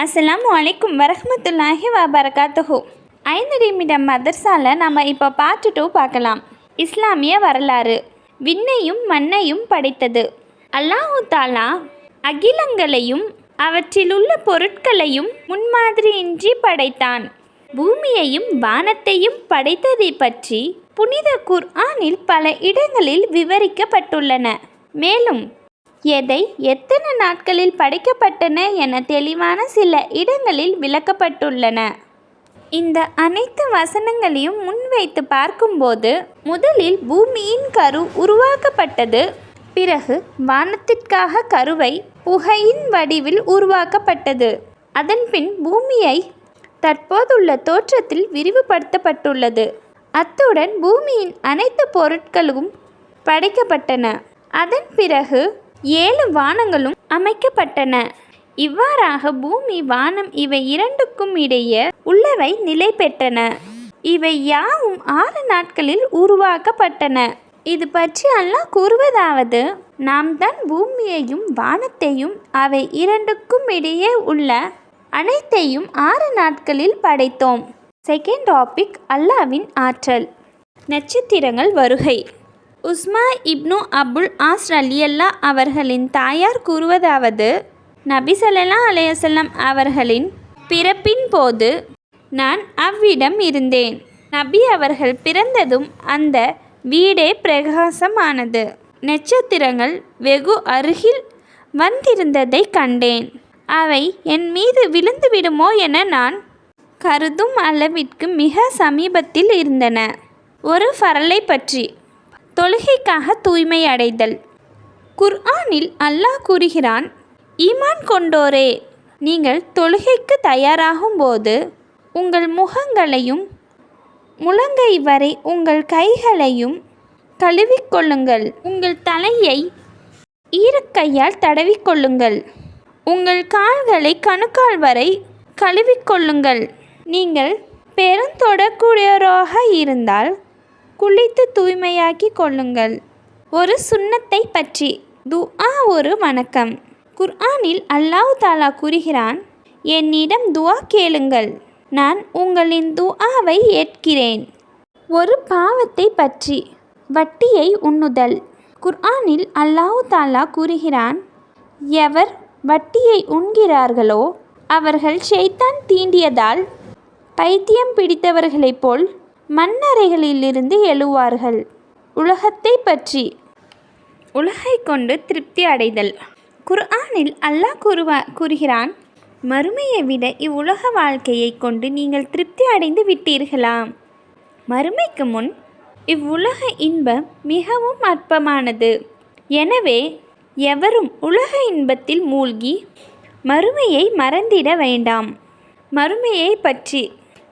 அஸ்ஸலாமு அலைக்கும் வரஹ்மத்துல்லாஹி வபரகாத்துஹு. 5 நிமிடம் மதர்சால நம்ம இப்போ பார்ட் 2 பார்க்கலாம். இஸ்லாமிய வரலாறு. விண்ணையும் மண்ணையும் படைத்தது அல்லாஹ் தஆலா அகிலங்களையும் அவற்றிலுள்ள பொருட்களையும் முன்மாதிரியின்றி படைத்தான். பூமியையும் வானத்தையும் படைத்ததை பற்றி புனித குர்ஆனில் பல இடங்களில் விவரிக்கப்பட்டுள்ளன. மேலும் எதை எத்தனை நாட்களில் படைக்கப்பட்டன என தெளிவான சில இடங்களில் விளக்கப்பட்டுள்ளன. இந்த அனைத்து வசனங்களையும் முன்வைத்து பார்க்கும்போது முதலில் பூமியின் கரு உருவாக்கப்பட்டது. பிறகு வானத்திற்காக கருவை புகையின் வடிவில் உருவாக்கப்பட்டது. அதன்பின் பூமியை தற்போதுள்ள தோற்றத்தில் விரிவுபடுத்தப்பட்டுள்ளது. அத்துடன் பூமியின் அனைத்து பொருட்களும் படைக்கப்பட்டன. அதன் பிறகு 7 வானங்களும் அமைக்கப்பட்டன. இவ்வாறாக பூமி வானம் இவை இரண்டுக்கும் இடையே உள்ளவை நிலை பெற்றன. இவை யாவும் 6 நாட்களில் உருவாக்கப்பட்டன. இது பற்றி அல்லாஹ் கூறுவதாவது: நாம் தான் பூமியையும் வானத்தையும் அவை இரண்டுக்கும் இடையே உள்ள அனைத்தையும் 6 நாட்களில் படைத்தோம். செகண்ட் டாபிக், அல்லாஹ்வின் ஆற்றல். நட்சத்திரங்கள் வருகை. உஸ்மா இப்னு அபுல் ஆஸ் ரலியல்லாஹ் அவர்களின் தாயார் கூறுவதாவது: நபி ஸல்லல்லாஹு அலைஹி வஸல்லம் அவர்களின் பிறப்பின் போது நான் அவ்விடம் இருந்தேன். நபி அவர்கள் பிறந்ததும் அந்த வீடே பிரகாசமானது. நட்சத்திரங்கள் வெகு அருகில் வந்திருந்ததை கண்டேன். அவை என் மீது விழுந்து விடுமோ என நான் கருதும் அளவிற்கு மிக சமீபத்தில் இருந்தன. ஒரு ஃபரலை பற்றி. தொழுகைக்காக தூய்மை அடைதல். குர்ஆனில் அல்லாஹ் கூறுகிறான்: ஈமான் கொண்டோரே, நீங்கள் தொழுகைக்கு தயாராகும் போது உங்கள் முகங்களையும் முழங்கை வரை உங்கள் கைகளையும் கழுவிக்கொள்ளுங்கள். உங்கள் தலையை ஈரக்கையால் தடவிக்கொள்ளுங்கள். உங்கள் கால்களை கணுக்கால் வரை கழுவிக்கொள்ளுங்கள். நீங்கள் பெருந்தொடக்கூடியோராக இருந்தால் குளித்து தூய்மையாக்கி கொள்ளுங்கள். ஒரு சுன்னத்தை பற்றி. துஆ ஒரு வணக்கம். குர்ஆனில் அல்லாஹ் தஆலா கூறுகிறான்: என்னிடம் துஆ கேளுங்கள், நான் உங்களின் துஆவை ஏற்கிறேன். ஒரு பாவத்தை பற்றி. வட்டியை உண்ணுதல். குர்ஆனில் அல்லாஹ் தஆலா கூறுகிறான்: எவர் வட்டியை உண்கிறார்களோ அவர்கள் ஷைத்தான் தீண்டியதால் பைத்தியம் பிடித்தவர்களைப் போல் மண்ணறைகளிலிருந்து எழுவார்கள். உலகத்தை பற்றி. உலகை கொண்டு திருப்தி அடைதல். குர்ஆனில் அல்லாஹ் கூறுகிறான்: மறுமையை விட இவ்வுலக வாழ்க்கையை கொண்டு நீங்கள் திருப்தி அடைந்து விட்டீர்களா? மறுமைக்கு முன் இவ்வுலக இன்பம் மிகவும் அற்பமானது. எனவே எவரும் உலக இன்பத்தில் மூழ்கி மறுமையை மறந்திட வேண்டாம். மறுமையை பற்றி.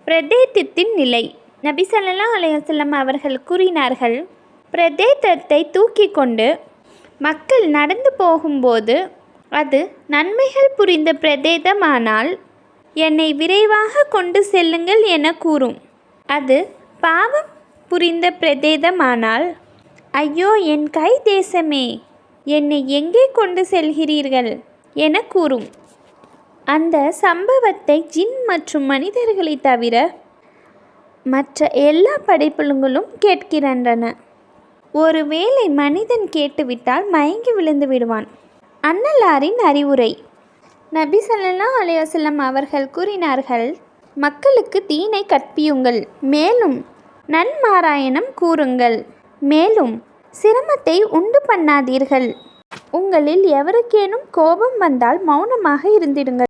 பிரதேத்தத்தின் நிலை. நபி ஸல்லல்லாஹு அலைஹி வஸல்லம் அவர்கள் கூறினார்கள்: பிரதேத்தத்தை தூக்கி கொண்டு மக்கள் நடந்து போகும்போது அது நன்மைகள் புரிந்த பிரதேதமானால் என்னை விரைவாக கொண்டு செல்லுங்கள் என கூறும். அது பாவம் புரிந்த பிரதேதமானால் ஐயோ என் கை தேசமே, என்னை எங்கே கொண்டு செல்கிறீர்கள் என கூறும். அந்த சம்பவத்தை ஜின் மற்றும் மனிதர்களை தவிர மற்ற எல்லா படைப்புகளும் கேட்கின்றன. ஒருவேளை மனிதன் கேட்டுவிட்டால் மயங்கி விழுந்து விடுவான். அன்னலாரின் அறிவுரை. நபி ஸல்லல்லாஹு அலைஹி வஸல்லம் அவர்கள் கூறினார்கள்: மக்களுக்கு தீனை கற்பியுங்கள், மேலும் நன்மாராயணம் கூறுங்கள், மேலும் சிரமத்தை உண்டு பண்ணாதீர்கள். உங்களில் எவருக்கேனும் கோபம் வந்தால் மௌனமாக இருந்திடுங்கள்.